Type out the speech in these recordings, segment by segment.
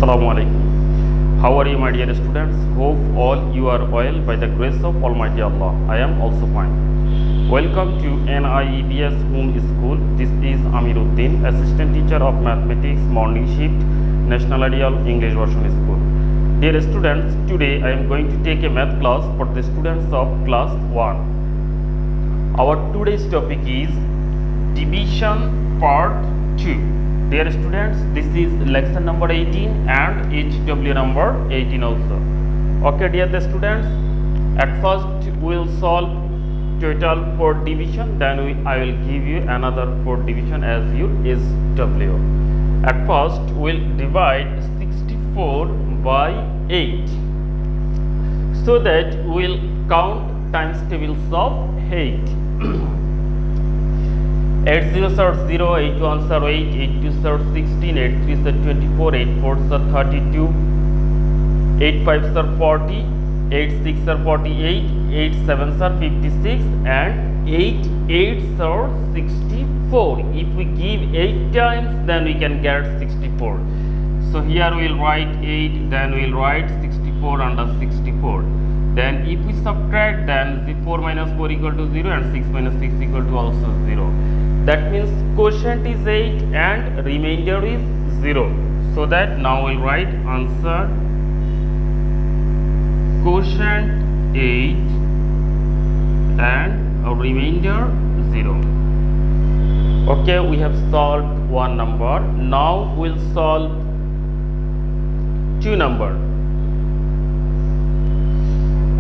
Assalamu alaikum. How are you, my dear students? Hope all you are well by the grace of Almighty Allah. I am also fine. Welcome to NIEBS Home School. This is Amir Uddin, Assistant Teacher of Mathematics, Morning Shift, National Ideal English Version School. Dear students, today I am going to take a math class for the students of class 1. Our today's topic is Division Part 2. Dear students, this is lesson number 18 and HW number 18 also. Okay, dear the students, at first we will solve total 4 division, then I will give you another 4 division as your SW. At first we will divide 64 by 8 so that we will count times tables of 8. 8 zeros are 0, 8 ones are 8, 8 twos are 16, 8 threes are 24, 8 fours are 32, 8 fives are 40, 8 sixes are 48, 8 sevens are 56 and 8 eights are 64. If we give 8 times, then we can get 64. So here we will write 8, then we will write 64 under 64. Then if we subtract, then the 4 minus 4 equal to 0 and 6 minus 6 equal to also 0. That means quotient is 8 and remainder is 0. So that now we'll write answer quotient 8 and a remainder 0. Okay, we have solved one number. Now we'll solve two number.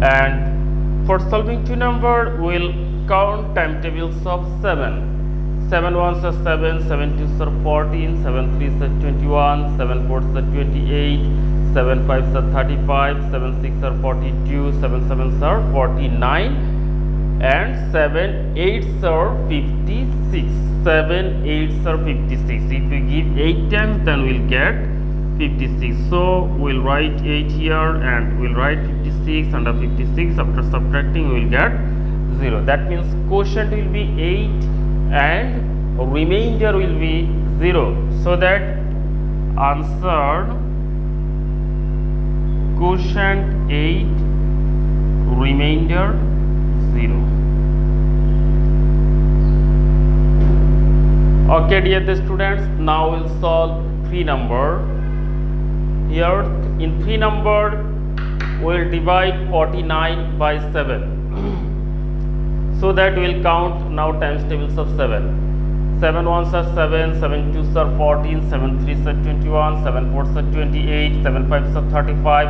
And for solving two number, we'll count timetables of 7. 7 ones are 7, 7 twos are 14, 7 threes are 21, 7 fours are 28, 7 fives are 35, 7 sixes are 42, 7 sevens are 49 and 7 eights are 56. 7 eights are 56. If we give 8 times, then we'll get 56. So we'll write 8 here and we'll write 56 under 56. After subtracting, we'll get 0. That means quotient will be 8 and remainder will be 0. So that answer quotient 8, remainder 0. Okay, dear the students, now we'll solve 3 number. Here in 3 number, we'll divide 49 by 7. So that we'll count now times tables of 7. 7 ones are 7, 7 twos are 14, 7 threes are 21, 7 fours are 28, 7 fives are 35,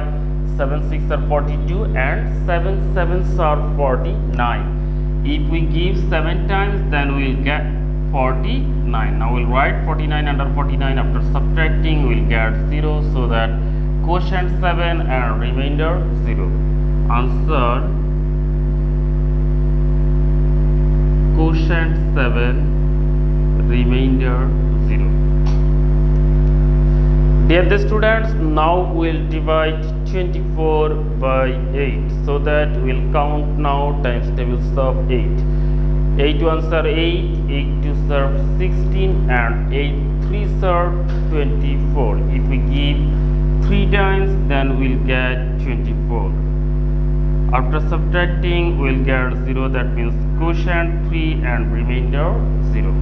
7 sixes are 42 and 7 sevens are 49. If we give 7 times, then we'll get 49. Now we'll write 49 under 49. After subtracting, we'll get 0. So that quotient 7 and remainder 0. Answer quotient 7, remainder 0. Dear the students, now we'll divide 24 by 8 so that we'll count now times tables of 8. 8 ones are 8, 8 twos are 16 and 8 threes are 24. If we give 3 times, then we'll get 24. After subtracting, we'll get 0. That means quotient 3 and remainder 0.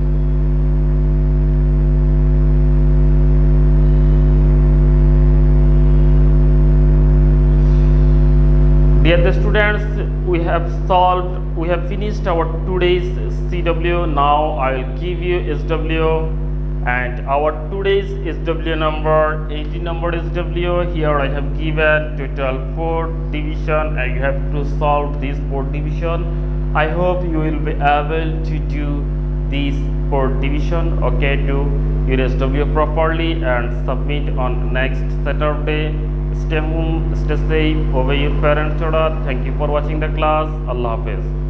Dear the students, we have finished our today's CW. Now I will give you SW, and our today's SW number 18 number SW. Here I have given total 4 division and you have to solve this 4 division. I hope you will be able to do this 4 division. Okay, do your SW properly and submit on next Saturday. Stay home, stay safe, obey your parents' order. Thank you for watching the class. Allah Hafiz.